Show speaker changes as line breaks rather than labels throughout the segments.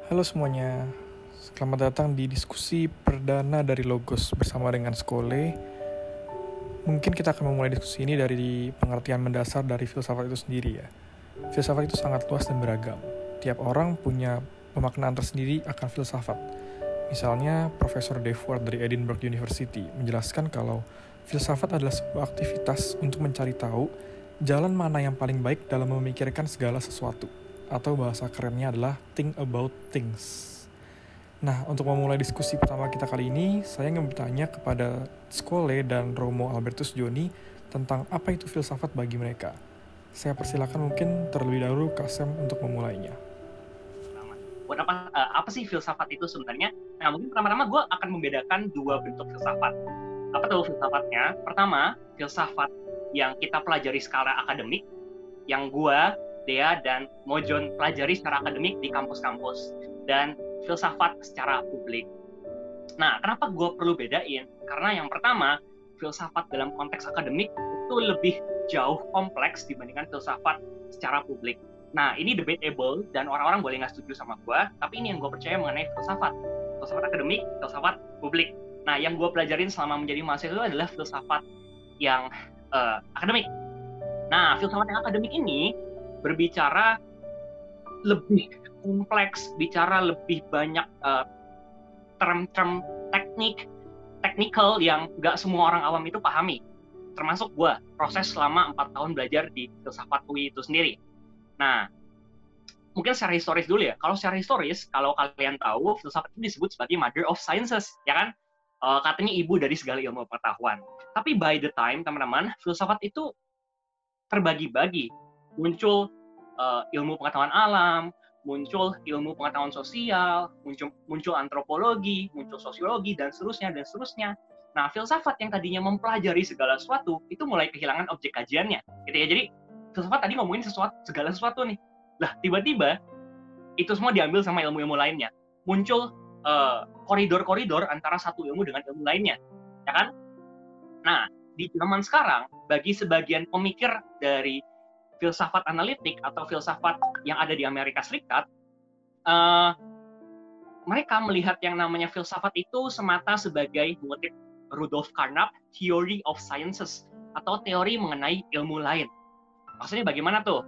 Halo semuanya, selamat datang di diskusi perdana dari Logos bersama dengan Skole. Mungkin kita akan memulai diskusi ini dari pengertian mendasar dari filsafat itu sendiri ya. Filsafat itu sangat luas dan beragam. Tiap orang punya pemaknaan tersendiri akan filsafat. Misalnya, Profesor Dave Ward dari Edinburgh University menjelaskan kalau filsafat adalah sebuah aktivitas untuk mencari tahu jalan mana yang paling baik dalam memikirkan segala sesuatu. Atau bahasa kerennya adalah think about things. Nah, untuk memulai diskusi pertama kita kali ini, saya ingin bertanya kepada Skole dan Romo Albertus Joni tentang apa itu filsafat bagi mereka. Saya persilakan mungkin terlebih dahulu Kasem untuk memulainya.
Buat apa sih filsafat itu sebenarnya? Nah, mungkin pertama-tama gue akan membedakan dua bentuk filsafat. Apa tuh filsafatnya? Pertama, filsafat yang kita pelajari secara akademik, yang gue, Dea, dan Mojon pelajari secara akademik di kampus-kampus, dan filsafat secara publik. Nah, kenapa gue perlu bedain? Karena yang pertama, filsafat dalam konteks akademik itu lebih jauh kompleks dibandingkan filsafat secara publik. Nah, ini debatable, dan orang-orang boleh nggak setuju sama gue, tapi ini yang gue percaya mengenai filsafat. Filsafat akademik, filsafat publik. Nah, yang gue pelajarin selama menjadi mahasiswa itu adalah filsafat yang akademik. Nah, filsafat yang akademik ini berbicara lebih kompleks, bicara lebih banyak term-term technical yang nggak semua orang awam itu pahami. Termasuk gue, proses selama 4 tahun belajar di filsafat UI itu sendiri. Nah, mungkin secara historis dulu ya. Kalau secara historis, kalau kalian tahu, filsafat itu disebut sebagai mother of sciences, ya kan? Katanya ibu dari segala ilmu pengetahuan. Tapi by the time, teman-teman, filsafat itu terbagi-bagi. Muncul ilmu pengetahuan alam, muncul ilmu pengetahuan sosial, muncul antropologi, muncul sosiologi, dan seterusnya, dan seterusnya. Nah, filsafat yang tadinya mempelajari segala sesuatu, itu mulai kehilangan objek kajiannya. Gitu ya. Jadi, filsafat tadi ngomongin segala sesuatu nih. Lah, tiba-tiba, itu semua diambil sama ilmu-ilmu lainnya. Muncul koridor-koridor antara satu ilmu dengan ilmu lainnya. Ya kan? Nah, di zaman sekarang, bagi sebagian pemikir dari filsafat analitik atau filsafat yang ada di Amerika Serikat, mereka melihat yang namanya filsafat itu semata sebagai, mengutip Rudolf Carnap, Theory of Sciences, atau teori mengenai ilmu lain. Maksudnya bagaimana tuh?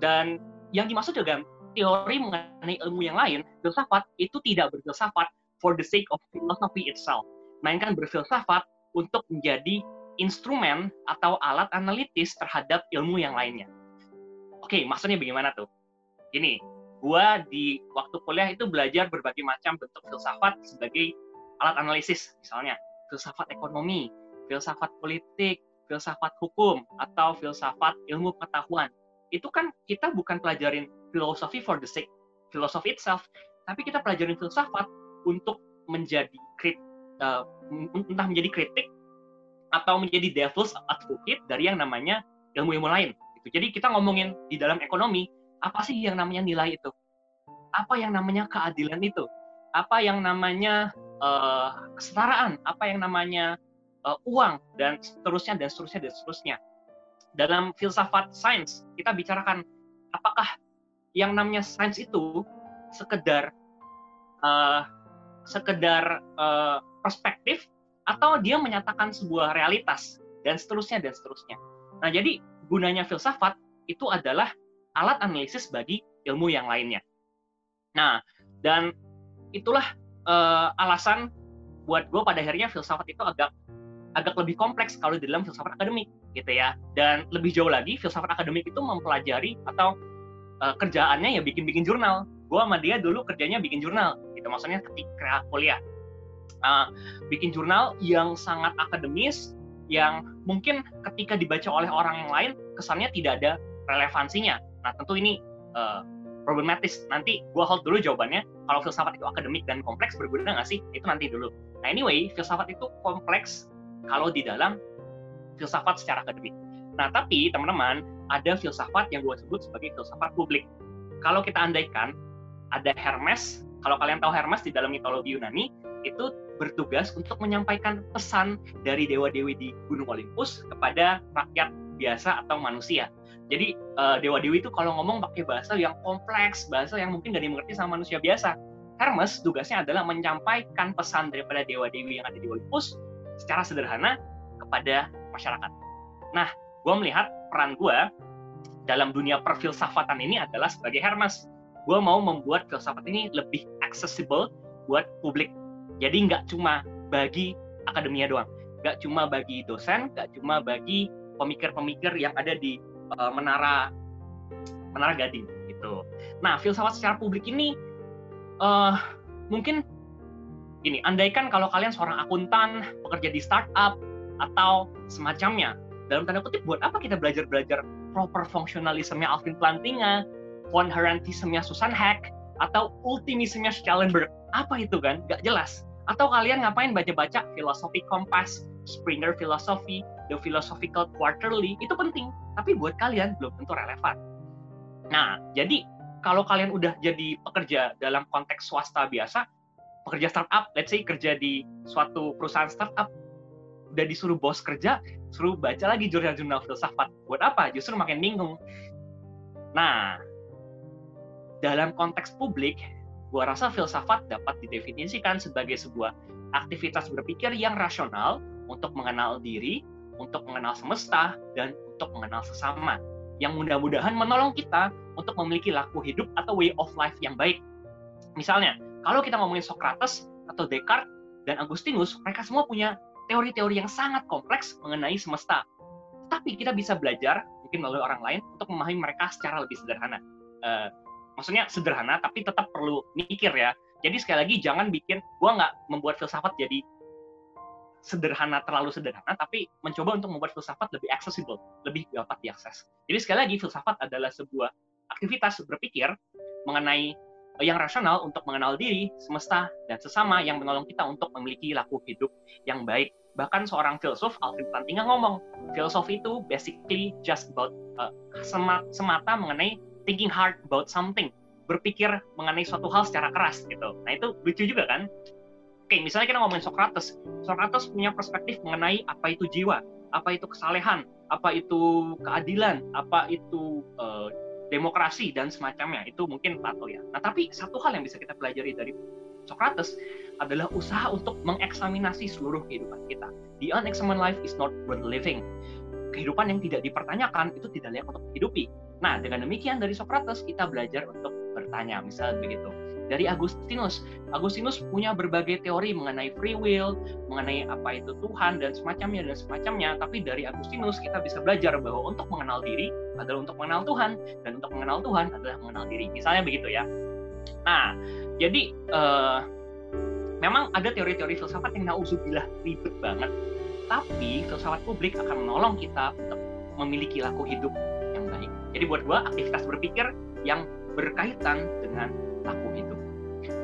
Dan yang dimaksud juga teori mengenai ilmu yang lain, filsafat itu tidak berfilsafat for the sake of philosophy itself, melainkan berfilsafat untuk menjadi instrumen atau alat analitis terhadap ilmu yang lainnya. Oke, maksudnya bagaimana tuh? Gini, gue di waktu kuliah itu belajar berbagai macam bentuk filsafat sebagai alat analisis, misalnya filsafat ekonomi, filsafat politik, filsafat hukum, atau filsafat ilmu pengetahuan. Itu kan kita bukan pelajarin filosofi for the sake philosophy itself, tapi kita pelajarin filsafat untuk menjadi entah menjadi kritik atau menjadi devil's advocate dari yang namanya ilmu-ilmu lain. Jadi kita ngomongin di dalam ekonomi, apa sih yang namanya nilai itu? Apa yang namanya keadilan itu? Apa yang namanya kesetaraan? Apa yang namanya uang? Dan seterusnya, dan seterusnya, dan seterusnya. Dalam filsafat sains, kita bicarakan apakah yang namanya sains itu sekedar perspektif, atau dia menyatakan sebuah realitas, dan seterusnya, dan seterusnya. Nah, jadi gunanya filsafat itu adalah alat analisis bagi ilmu yang lainnya. Nah, dan itulah alasan buat gue pada akhirnya filsafat itu agak lebih kompleks kalau di dalam filsafat akademik, gitu ya. Dan lebih jauh lagi, filsafat akademik itu mempelajari atau kerjaannya ya bikin-bikin jurnal. Gue sama dia dulu kerjanya bikin jurnal, gitu. Maksudnya ketika kuliah. Bikin jurnal yang sangat akademis, yang mungkin ketika dibaca oleh orang yang lain, kesannya tidak ada relevansinya. Nah, tentu ini problematis. Nanti gue hold dulu jawabannya. Kalau filsafat itu akademik dan kompleks, berguna nggak sih? Itu nanti dulu. Nah, anyway, filsafat itu kompleks kalau di dalam filsafat secara akademik. Nah, tapi teman-teman, ada filsafat yang gue sebut sebagai filsafat publik. Kalau kita andaikan, ada Hermes. Kalau kalian tahu Hermes di dalam mitologi Yunani, itu bertugas untuk menyampaikan pesan dari dewa-dewi di Gunung Olympus kepada rakyat biasa atau manusia. Jadi dewa-dewi itu kalau ngomong pakai bahasa yang kompleks, bahasa yang mungkin nggak dimengerti sama manusia biasa. Hermes tugasnya adalah menyampaikan pesan daripada dewa-dewi yang ada di Olympus secara sederhana kepada masyarakat. Nah, gue melihat peran gue dalam dunia perfilsafatan ini adalah sebagai Hermes. Gue mau membuat filsafat ini lebih accessible buat publik. Jadi nggak cuma bagi akademia doang, nggak cuma bagi dosen, nggak cuma bagi pemikir-pemikir yang ada di menara Gading gitu. Nah, filsafat secara publik ini mungkin gini, andaikan kalau kalian seorang akuntan, bekerja di startup atau semacamnya, dalam tanda kutip buat apa kita belajar proper functionalism-nya Alvin Plantinga, coherentism-nya Susan Heck, atau ultimism-nya Schellenberg? Apa itu kan? Gak jelas. Atau kalian ngapain baca-baca Philosophy Compass, Springer Philosophy, The Philosophical Quarterly? Itu penting, tapi buat kalian belum tentu relevan. Nah, jadi kalau kalian udah jadi pekerja dalam konteks swasta biasa, pekerja startup, let's say kerja di suatu perusahaan startup, udah disuruh bos kerja, suruh baca lagi jurnal-jurnal filsafat. Buat apa? Justru makin bingung. Nah, dalam konteks publik, gua rasa filsafat dapat didefinisikan sebagai sebuah aktivitas berpikir yang rasional untuk mengenal diri, untuk mengenal semesta, dan untuk mengenal sesama, yang mudah-mudahan menolong kita untuk memiliki laku hidup atau way of life yang baik. Misalnya, kalau kita ngomongin Socrates atau Descartes dan Agustinus, mereka semua punya teori-teori yang sangat kompleks mengenai semesta. Tapi kita bisa belajar, mungkin melalui orang lain, untuk memahami mereka secara lebih sederhana. Maksudnya sederhana, tapi tetap perlu mikir ya. Jadi sekali lagi, jangan bikin, gue nggak membuat filsafat jadi sederhana, terlalu sederhana, tapi mencoba untuk membuat filsafat lebih accessible, lebih dapat diakses. Jadi sekali lagi, filsafat adalah sebuah aktivitas berpikir mengenai yang rasional untuk mengenal diri, semesta, dan sesama yang menolong kita untuk memiliki laku hidup yang baik. Bahkan seorang filsuf, Alvin Plantinga ngomong, filosofi itu basically just about semata mengenai thinking hard about something, berpikir mengenai suatu hal secara keras gitu. Nah itu lucu juga kan? Oke, misalnya kita ngomongin Socrates. Socrates punya perspektif mengenai apa itu jiwa, apa itu kesalehan, apa itu keadilan, apa itu demokrasi dan semacamnya. Itu mungkin Plato ya. Nah tapi satu hal yang bisa kita pelajari dari Socrates adalah usaha untuk mengeksaminasi seluruh kehidupan kita. The unexamined life is not worth living. Kehidupan yang tidak dipertanyakan itu tidak layak untuk dihidupi. Nah, dengan demikian dari Socrates kita belajar untuk bertanya, misalnya begitu. Dari Agustinus punya berbagai teori mengenai free will, mengenai apa itu Tuhan dan semacamnya. Tapi dari Agustinus kita bisa belajar bahwa untuk mengenal diri adalah untuk mengenal Tuhan, dan untuk mengenal Tuhan adalah mengenal diri. Misalnya begitu ya. Nah, jadi memang ada teori-teori filsafat yang nauzubillah ribet banget. Tapi filsafat publik akan menolong kita untuk memiliki laku hidup yang baik. Jadi buat gue, aktivitas berpikir yang berkaitan dengan laku hidup.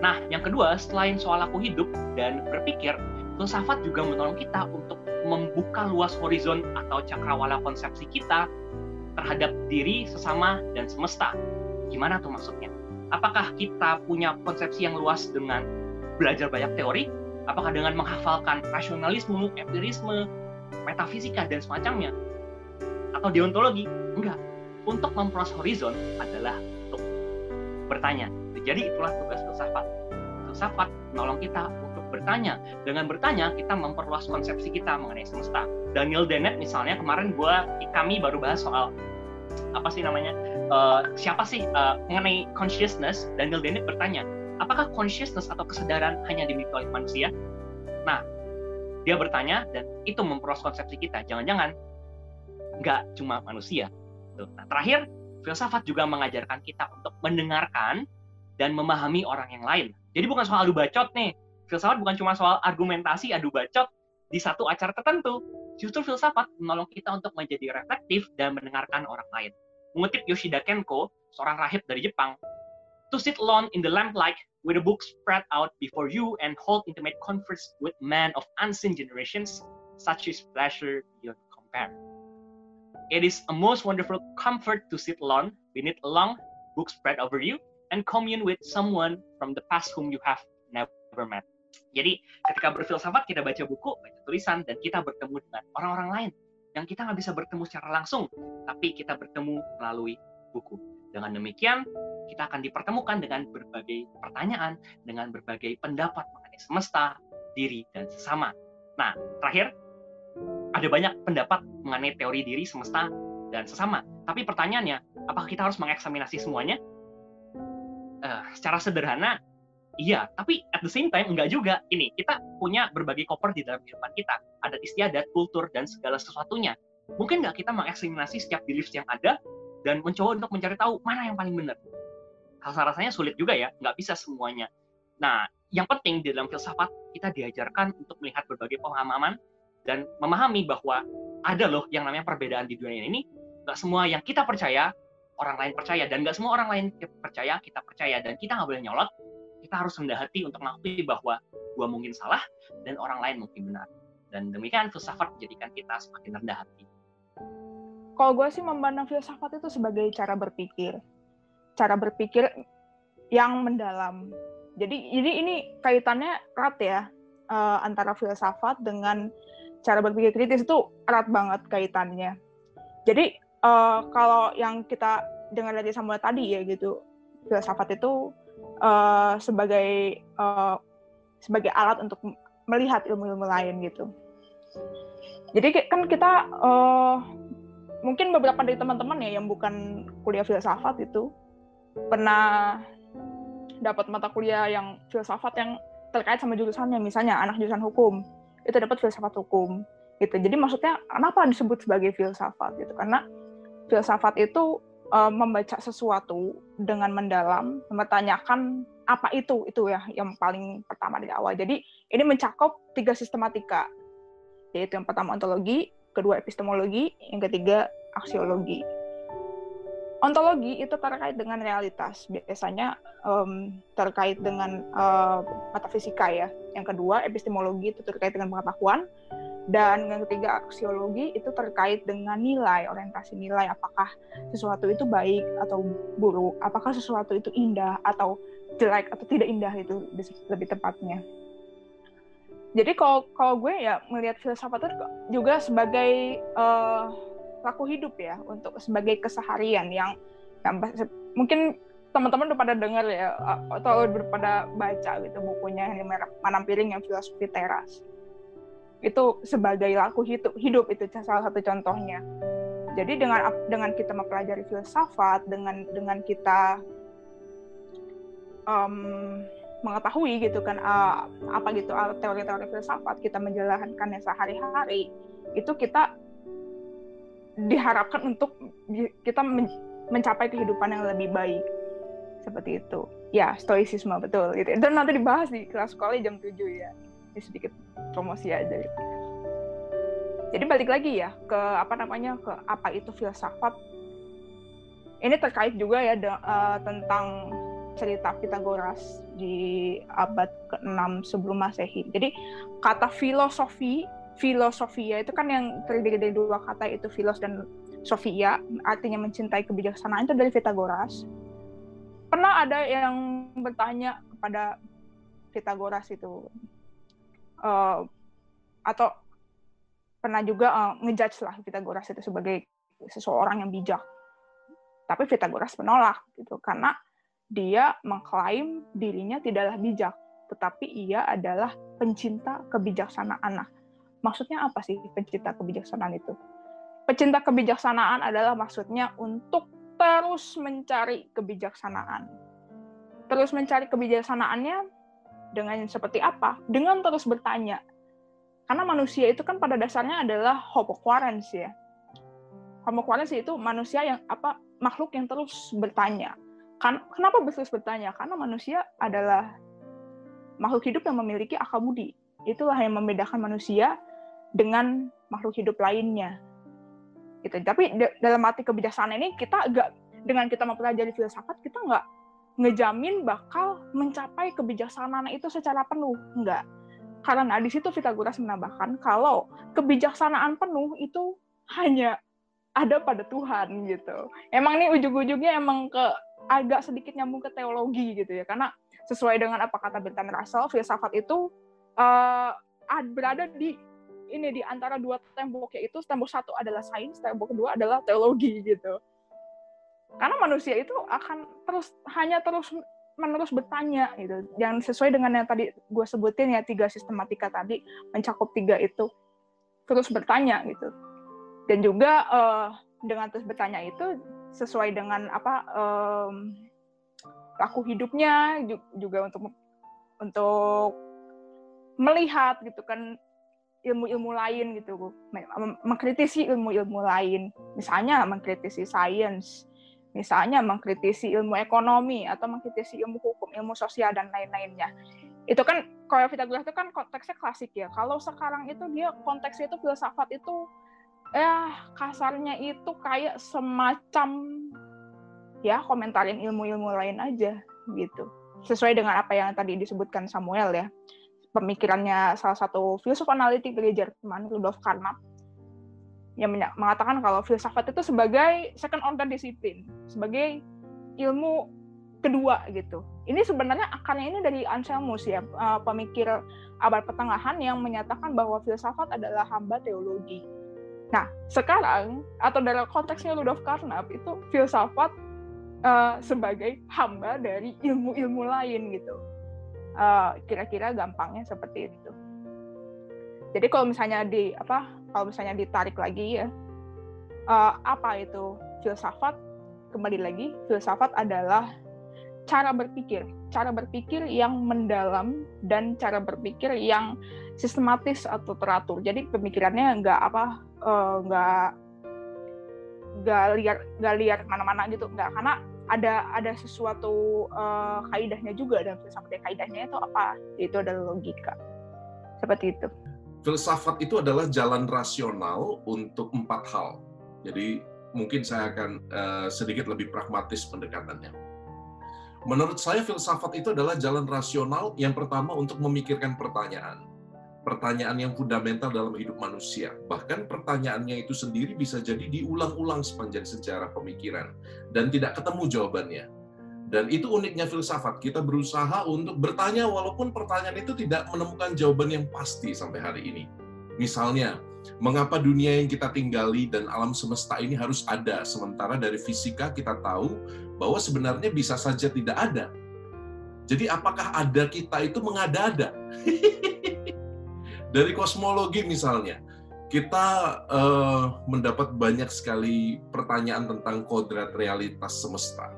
Nah, yang kedua, selain soal laku hidup dan berpikir, filsafat juga menolong kita untuk membuka luas horizon atau cakrawala konsepsi kita terhadap diri, sesama, dan semesta. Gimana tuh maksudnya? Apakah kita punya konsepsi yang luas dengan belajar banyak teori? Apakah dengan menghafalkan rasionalisme, empirisme, metafisika, dan semacamnya? Atau deontologi? Enggak. Untuk memperluas horizon adalah untuk bertanya. Jadi itulah tugas filsafat. Filsafat menolong kita untuk bertanya. Dengan bertanya, kita memperluas konsepsi kita mengenai semesta. Daniel Dennett misalnya, kemarin kami baru bahas soal apa sih namanya? Siapa sih mengenai consciousness? Daniel Dennett bertanya, apakah consciousness atau kesadaran hanya dimiliki oleh manusia? Nah, dia bertanya dan itu memperluas konsepsi kita. Jangan-jangan nggak cuma manusia. Nah, terakhir, filsafat juga mengajarkan kita untuk mendengarkan dan memahami orang yang lain. Jadi bukan soal adu bacot nih. Filsafat bukan cuma soal argumentasi, adu bacot di satu acara tertentu. Justru filsafat menolong kita untuk menjadi reflektif dan mendengarkan orang lain. Mengutip Yoshida Kenko, seorang rahib dari Jepang, to sit alone in the lamplight with a book spread out before you and hold intimate converse with men of unseen generations, such is pleasure beyond compare. It is a most wonderful comfort to sit alone beneath a long book spread over you and commune with someone from the past whom you have never met. Jadi ketika berfilsafat kita baca buku, baca tulisan, dan kita bertemu dengan orang-orang lain yang kita nggak bisa bertemu secara langsung, tapi kita bertemu melalui buku. Dengan demikian, kita akan dipertemukan dengan berbagai pertanyaan, dengan berbagai pendapat mengenai semesta, diri, dan sesama. Nah, terakhir, ada banyak pendapat mengenai teori diri, semesta, dan sesama. Tapi pertanyaannya, apakah kita harus mengeksaminasi semuanya? Secara sederhana, iya. Tapi at the same time, enggak juga. Ini, kita punya berbagai koper di dalam kehidupan kita. Adat istiadat, kultur, dan segala sesuatunya. Mungkin nggak kita mengeksaminasi setiap beliefs yang ada, dan mencoba untuk mencari tahu mana yang paling benar. Rasanya sulit juga ya, nggak bisa semuanya. Nah, yang penting di dalam filsafat, kita diajarkan untuk melihat berbagai pemahaman, dan memahami bahwa ada loh yang namanya perbedaan di dunia ini. Nggak semua yang kita percaya, orang lain percaya, dan nggak semua orang lain percaya, kita percaya, dan kita nggak boleh nyolot. Kita harus rendah hati untuk mengakui bahwa gua mungkin salah, dan orang lain mungkin benar. Dan demikian filsafat menjadikan kita semakin rendah hati.
Kalau gue sih memandang filsafat itu sebagai cara berpikir yang mendalam. Jadi ini kaitannya erat ya, antara filsafat dengan cara berpikir kritis itu erat banget kaitannya. Jadi kalau yang kita dengar dari Samuel tadi ya gitu, filsafat itu sebagai alat untuk melihat ilmu-ilmu lain gitu. Jadi kan kita mungkin beberapa dari teman-teman ya yang bukan kuliah filsafat itu pernah dapat mata kuliah yang filsafat yang terkait sama jurusannya, misalnya anak jurusan hukum itu dapat filsafat hukum gitu. Jadi maksudnya kenapa disebut sebagai filsafat gitu? Karena filsafat itu membaca sesuatu dengan mendalam, mempertanyakan apa itu ya yang paling pertama dari awal. Jadi ini mencakup 3 sistematika, yaitu yang pertama ontologi, kedua epistemologi, yang ketiga aksiologi. Ontologi itu terkait dengan realitas, biasanya terkait dengan metafisika ya. Yang kedua epistemologi itu terkait dengan pengetahuan, dan yang ketiga aksiologi itu terkait dengan nilai, orientasi nilai, apakah sesuatu itu baik atau buruk, apakah sesuatu itu indah atau jelek atau tidak indah, itu lebih tepatnya. Jadi kalau gue ya melihat filsafat itu juga sebagai laku hidup ya, untuk sebagai keseharian yang mungkin teman-teman udah pada dengar ya atau udah pada baca gitu bukunya Manam Piring yang Filosofi Teras. Itu sebagai laku hidup itu salah satu contohnya. Jadi dengan kita mempelajari filsafat, dengan kita mengetahui gitu kan apa gitu teori-teori filsafat, kita menjalankannya sehari-hari, itu kita diharapkan untuk kita mencapai kehidupan yang lebih baik, seperti itu ya. Stoicisme, betul gitu. Itu nanti dibahas di kelas sekolah jam 7 ya, ini sedikit promosi aja gitu. Jadi balik lagi ya ke apa itu filsafat. Ini terkait juga ya tentang cerita Pythagoras di abad ke-6 sebelum Masehi. Jadi kata filosofia itu kan yang terdiri dari 2 kata, itu philos dan sophia, artinya mencintai kebijaksanaan, itu dari Pythagoras. Pernah ada yang bertanya kepada Pythagoras itu, atau pernah juga ngejudge lah Pythagoras itu sebagai seseorang yang bijak. Tapi Pythagoras menolak gitu, karena dia mengklaim dirinya tidaklah bijak, tetapi ia adalah pencinta kebijaksanaan. Nah, maksudnya apa sih pencinta kebijaksanaan itu? Pencinta kebijaksanaan adalah maksudnya untuk terus mencari kebijaksanaan. Terus mencari kebijaksanaannya dengan seperti apa? Dengan terus bertanya. Karena manusia itu kan pada dasarnya adalah homo quaerens ya. Homo quaerens itu manusia yang makhluk yang terus bertanya. Kenapa terus bertanya? Karena manusia adalah makhluk hidup yang memiliki akal budi. Itulah yang membedakan manusia dengan makhluk hidup lainnya. Gitu. Tapi dalam arti kebijaksanaan ini dengan kita mempelajari filsafat, kita nggak ngejamin bakal mencapai kebijaksanaan itu secara penuh, enggak. Karena di situ Pythagoras menambahkan kalau kebijaksanaan penuh itu hanya ada pada Tuhan gitu. Emang ini ujung-ujungnya emang agak sedikit nyambung ke teologi gitu ya, karena sesuai dengan apa kata Bertrand Russell, filsafat itu berada di ini di antara dua tembok, yaitu tembok satu adalah sains, tembok kedua adalah teologi gitu. Karena manusia itu akan terus menerus bertanya gitu. Yang sesuai dengan yang tadi gue sebutin ya, 3 sistematika tadi mencakup 3 itu, terus bertanya gitu. Dan juga dengan terus bertanya itu sesuai dengan laku hidupnya juga untuk melihat gitu kan ilmu-ilmu lain gitu, mengkritisi ilmu-ilmu lain, misalnya mengkritisi sains, misalnya mengkritisi ilmu ekonomi atau mengkritisi ilmu hukum, ilmu sosial dan lain-lainnya. Itu kan kalau Pythagoras itu kan konteksnya klasik ya. Kalau sekarang itu dia konteksnya itu filsafat itu kasarnya itu kayak semacam ya komentarin ilmu-ilmu lain aja gitu. Sesuai dengan apa yang tadi disebutkan Samuel ya. Pemikirannya salah satu filsuf analitik dari Jerman, Rudolf Carnap, yang mengatakan kalau filsafat itu sebagai second order disiplin, sebagai ilmu kedua gitu. Ini sebenarnya akarnya ini dari Anselmus ya, pemikir abad pertengahan yang menyatakan bahwa filsafat adalah hamba teologi. Nah, sekarang atau dalam konteksnya Rudolf Carnap itu filsafat sebagai hamba dari ilmu-ilmu lain gitu. Kira-kira gampangnya seperti itu. Jadi kalau misalnya ditarik lagi ya, apa itu filsafat? Kembali lagi, filsafat adalah cara berpikir yang mendalam dan cara berpikir yang sistematis atau teratur. Jadi pemikirannya nggak liar mana-mana gitu, nggak, karena ada sesuatu kaidahnya juga, dan filsafat kaidahnya itu apa? Itu adalah logika. Seperti itu.
Filsafat itu adalah jalan rasional untuk 4 hal. Jadi mungkin saya akan sedikit lebih pragmatis pendekatannya. Menurut saya filsafat itu adalah jalan rasional yang pertama untuk memikirkan pertanyaan. Pertanyaan yang fundamental dalam hidup manusia. Bahkan pertanyaannya itu sendiri bisa jadi diulang-ulang sepanjang sejarah pemikiran dan tidak ketemu jawabannya. Dan itu uniknya filsafat. Kita berusaha untuk bertanya walaupun pertanyaan itu tidak menemukan jawaban yang pasti sampai hari ini. Misalnya, mengapa dunia yang kita tinggali dan alam semesta ini harus ada, sementara dari fisika kita tahu bahwa sebenarnya bisa saja tidak ada. Jadi apakah ada kita itu mengada-ada? Dari kosmologi misalnya, kita mendapat banyak sekali pertanyaan tentang kodrat realitas semesta.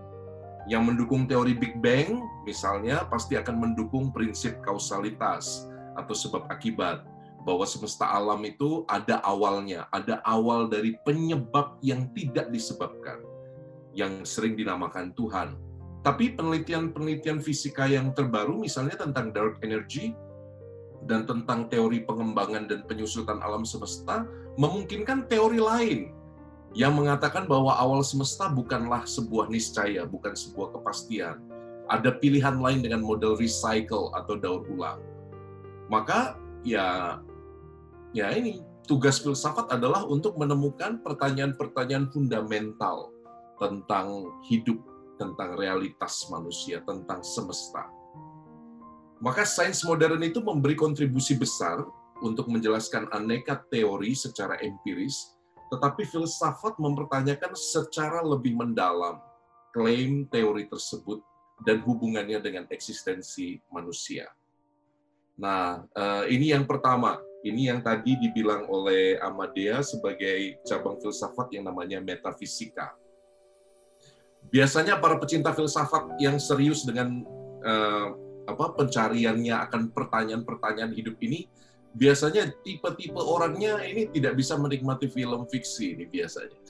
Yang mendukung teori Big Bang, misalnya, pasti akan mendukung prinsip kausalitas atau sebab akibat. Bahwa semesta alam itu ada awalnya, ada awal dari penyebab yang tidak disebabkan, yang sering dinamakan Tuhan. Tapi penelitian-penelitian fisika yang terbaru, misalnya tentang dark energy, dan tentang teori pengembangan dan penyusutan alam semesta, memungkinkan teori lain yang mengatakan bahwa awal semesta bukanlah sebuah niscaya, bukan sebuah kepastian. Ada pilihan lain dengan model recycle atau daur ulang. Maka ya ini tugas filsafat adalah untuk menemukan pertanyaan-pertanyaan fundamental tentang hidup, tentang realitas manusia, tentang semesta. Maka sains modern itu memberi kontribusi besar untuk menjelaskan aneka teori secara empiris, tetapi filsafat mempertanyakan secara lebih mendalam klaim teori tersebut dan hubungannya dengan eksistensi manusia. Nah, ini yang pertama. Ini yang tadi dibilang oleh Amadea sebagai cabang filsafat yang namanya metafisika. Biasanya para pecinta filsafat yang serius dengan pencariannya akan pertanyaan-pertanyaan hidup ini, biasanya tipe-tipe orangnya ini tidak bisa menikmati film fiksi ini biasanya.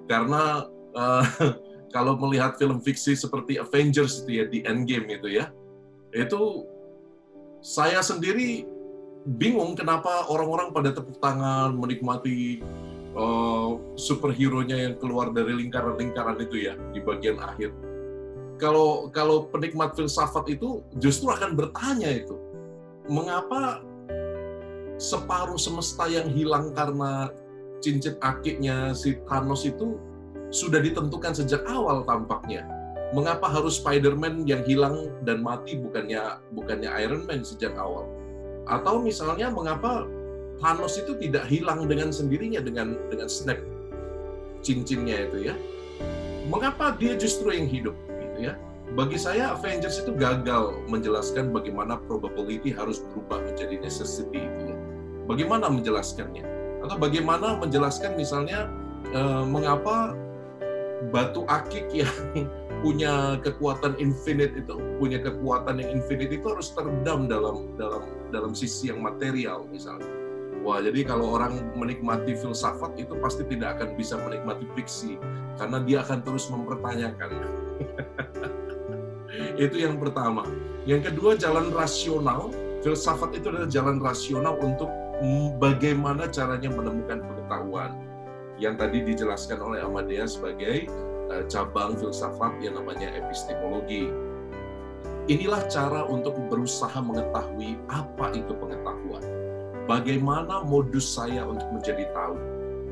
Karena kalau melihat film fiksi seperti Avengers itu ya, di Endgame itu ya, itu saya sendiri bingung kenapa orang-orang pada tepuk tangan menikmati superhero-nya yang keluar dari lingkaran-lingkaran itu ya di bagian akhir. Kalau penikmat filsafat itu justru akan bertanya itu, mengapa separuh semesta yang hilang karena cincin akiknya si Thanos itu sudah ditentukan sejak awal tampaknya. Mengapa harus Spider-Man yang hilang dan mati bukannya Iron Man sejak awal? Atau misalnya mengapa Thanos itu tidak hilang dengan sendirinya dengan snap cincinnya itu ya? Mengapa dia justru yang hidup gitu ya? Bagi saya Avengers itu gagal menjelaskan bagaimana probability harus berubah menjadi necessity itu ya. Bagaimana menjelaskannya? Atau bagaimana menjelaskan misalnya mengapa batu akik yang punya kekuatan infinite itu harus terendam dalam sisi yang material misalnya. Wah, jadi kalau orang menikmati filsafat itu pasti tidak akan bisa menikmati fiksi karena dia akan terus mempertanyakan. Itu yang pertama. Yang kedua, jalan rasional. Filsafat itu adalah jalan rasional untuk bagaimana caranya menemukan pengetahuan. Yang tadi dijelaskan oleh Amadea sebagai cabang filsafat yang namanya epistemologi. Inilah cara untuk berusaha mengetahui apa itu pengetahuan. Bagaimana modus saya untuk menjadi tahu?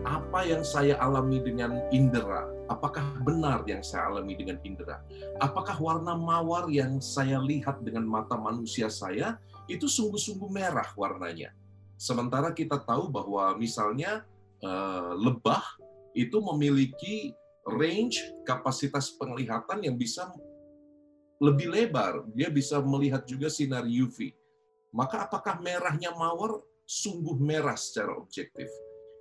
Apa yang saya alami dengan indera? Apakah benar yang saya alami dengan indera? Apakah warna mawar yang saya lihat dengan mata manusia saya itu sungguh-sungguh merah warnanya? Sementara kita tahu bahwa misalnya lebah itu memiliki range kapasitas penglihatan yang bisa lebih lebar. Dia bisa melihat juga sinar UV. Maka apakah merahnya mawar sungguh merah secara objektif?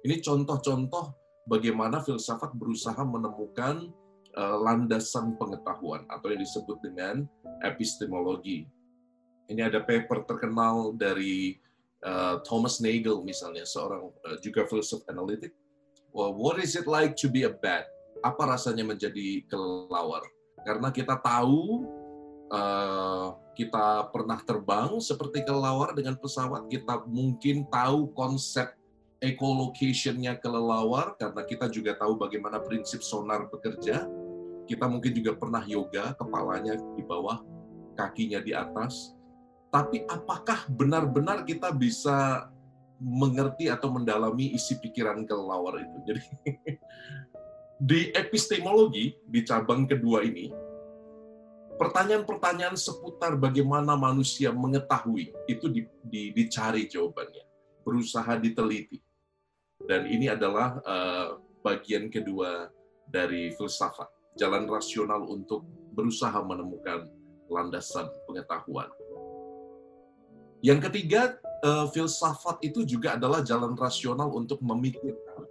Ini contoh-contoh bagaimana filsafat berusaha menemukan landasan pengetahuan atau yang disebut dengan epistemologi. Ini ada paper terkenal dari Thomas Nagel misalnya, seorang juga filsuf analitik. What is it like to be a bat? Apa rasanya menjadi kelelawar? Karena kita tahu kita pernah terbang seperti kelelawar dengan pesawat, kita mungkin tahu konsep echolocation-nya kelelawar karena kita juga tahu bagaimana prinsip sonar bekerja. Kita mungkin juga pernah yoga, kepalanya di bawah, kakinya di atas. Tapi apakah benar-benar kita bisa mengerti atau mendalami isi pikiran kelelawar itu? Jadi di epistemologi, di cabang kedua ini, pertanyaan-pertanyaan seputar bagaimana manusia mengetahui itu dicari jawabannya, berusaha diteliti. Dan ini adalah bagian kedua dari filsafat, jalan rasional untuk berusaha menemukan landasan pengetahuan. Yang ketiga, filsafat itu juga adalah jalan rasional untuk memikirkan.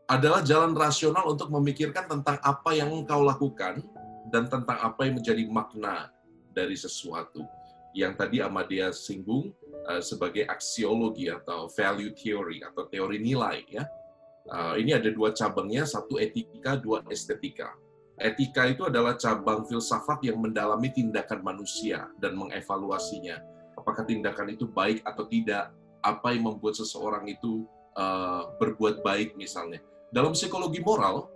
Adalah jalan rasional untuk memikirkan tentang apa yang engkau lakukan dan tentang apa yang menjadi makna dari sesuatu. Yang tadi Amadea singgung sebagai aksiologi atau value theory atau teori nilai ya. Ini ada dua cabangnya, satu etika, dua estetika. Etika itu adalah cabang filsafat yang mendalami tindakan manusia dan mengevaluasinya. Apakah tindakan itu baik atau tidak? Apa yang membuat seseorang itu berbuat baik misalnya. Dalam psikologi moral,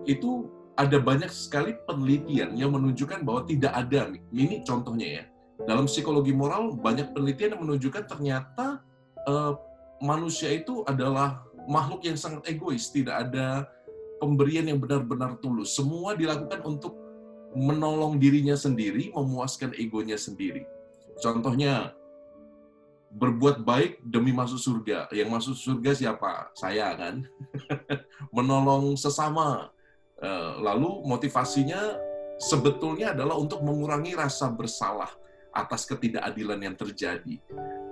itu ada banyak sekali penelitian yang menunjukkan bahwa tidak ada, ini contohnya ya, dalam psikologi moral banyak penelitian yang menunjukkan ternyata manusia itu adalah makhluk yang sangat egois, tidak ada pemberian yang benar-benar tulus. Semua dilakukan untuk menolong dirinya sendiri, memuaskan egonya sendiri. Contohnya, berbuat baik demi masuk surga. Yang masuk surga siapa? Saya kan. Menolong sesama. Lalu motivasinya sebetulnya adalah untuk mengurangi rasa bersalah atas ketidakadilan yang terjadi.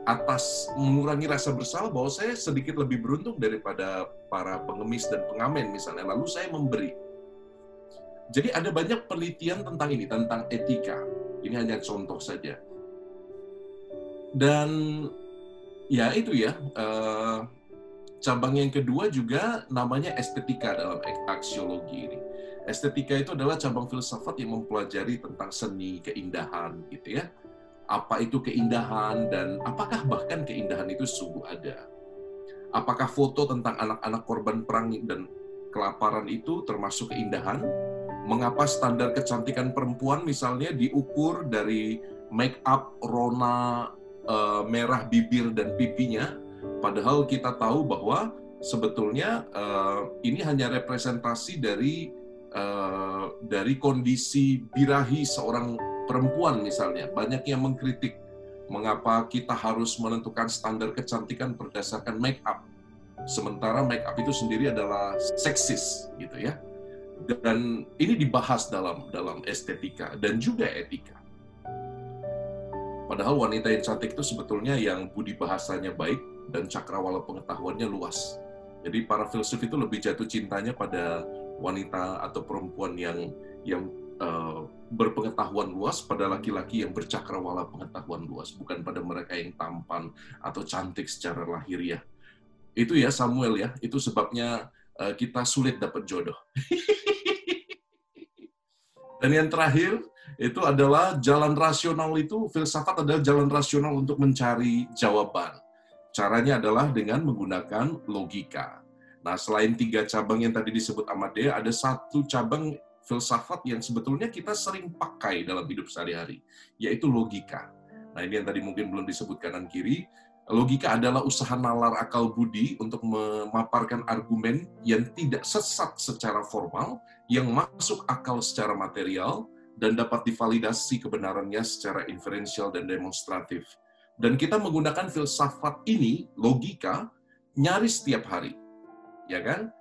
Atas mengurangi rasa bersalah bahwa saya sedikit lebih beruntung daripada para pengemis dan pengamen misalnya. Lalu saya memberi. Jadi ada banyak penelitian tentang ini, tentang etika. Ini hanya contoh saja. Dan ya itu ya, cabang yang kedua juga namanya estetika dalam aksiologi ini. Estetika itu adalah cabang filsafat yang mempelajari tentang seni, keindahan gitu ya. Apa itu keindahan dan apakah bahkan keindahan itu sungguh ada? Apakah foto tentang anak-anak korban perang dan kelaparan itu termasuk keindahan? Mengapa standar kecantikan perempuan misalnya diukur dari make up, rona, merah bibir dan pipinya, padahal kita tahu bahwa sebetulnya ini hanya representasi dari kondisi birahi seorang perempuan misalnya. Banyak yang mengkritik Mengapa kita harus menentukan standar kecantikan berdasarkan make up? Sementara make up itu sendiri adalah seksis, gitu ya. Dan ini dibahas dalam estetika dan juga etika. Padahal wanita yang cantik itu sebetulnya yang budi bahasanya baik dan cakrawala pengetahuannya luas. Jadi para filsuf itu lebih jatuh cintanya pada wanita atau perempuan yang berpengetahuan luas, pada laki-laki yang bercakrawala pengetahuan luas, bukan pada mereka yang tampan atau cantik secara lahiriah. Itu ya Samuel ya, itu sebabnya kita sulit dapat jodoh. Dan yang terakhir, itu adalah jalan rasional itu, filsafat adalah jalan rasional untuk mencari jawaban. Caranya adalah dengan menggunakan logika. Nah, selain 3 cabang yang tadi disebut Amadea, ada 1 cabang filsafat yang sebetulnya kita sering pakai dalam hidup sehari-hari, yaitu logika. Nah, ini yang tadi mungkin belum disebut kanan kiri. Logika adalah usaha nalar akal budi untuk memaparkan argumen yang tidak sesat secara formal, yang masuk akal secara material, dan dapat divalidasi kebenarannya secara inferensial dan demonstratif. Dan kita menggunakan filsafat ini, logika, nyaris setiap hari. Ya kan?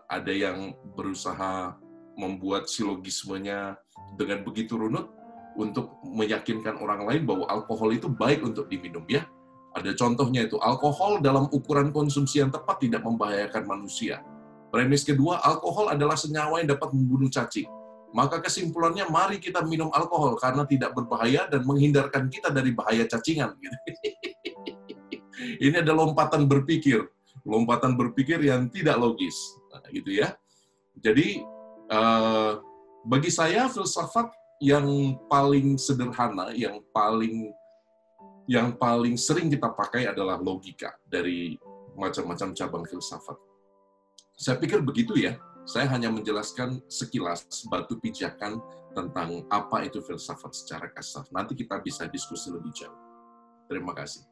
Ada yang berusaha membuat silogismenya dengan begitu runut untuk meyakinkan orang lain bahwa alkohol itu baik untuk diminum, ya. Ada contohnya itu, alkohol dalam ukuran konsumsi yang tepat tidak membahayakan manusia. Premis kedua, alkohol adalah senyawa yang dapat membunuh cacing. Maka kesimpulannya, mari kita minum alkohol karena tidak berbahaya dan menghindarkan kita dari bahaya cacingan. Ini ada lompatan berpikir yang tidak logis, gitu ya. Jadi bagi saya filsafat yang paling sederhana, yang paling sering kita pakai adalah logika dari macam-macam cabang filsafat. Saya pikir begitu ya. Saya hanya menjelaskan sekilas batu pijakan tentang apa itu filsafat secara kasar. Nanti kita bisa diskusi lebih jauh. Terima kasih.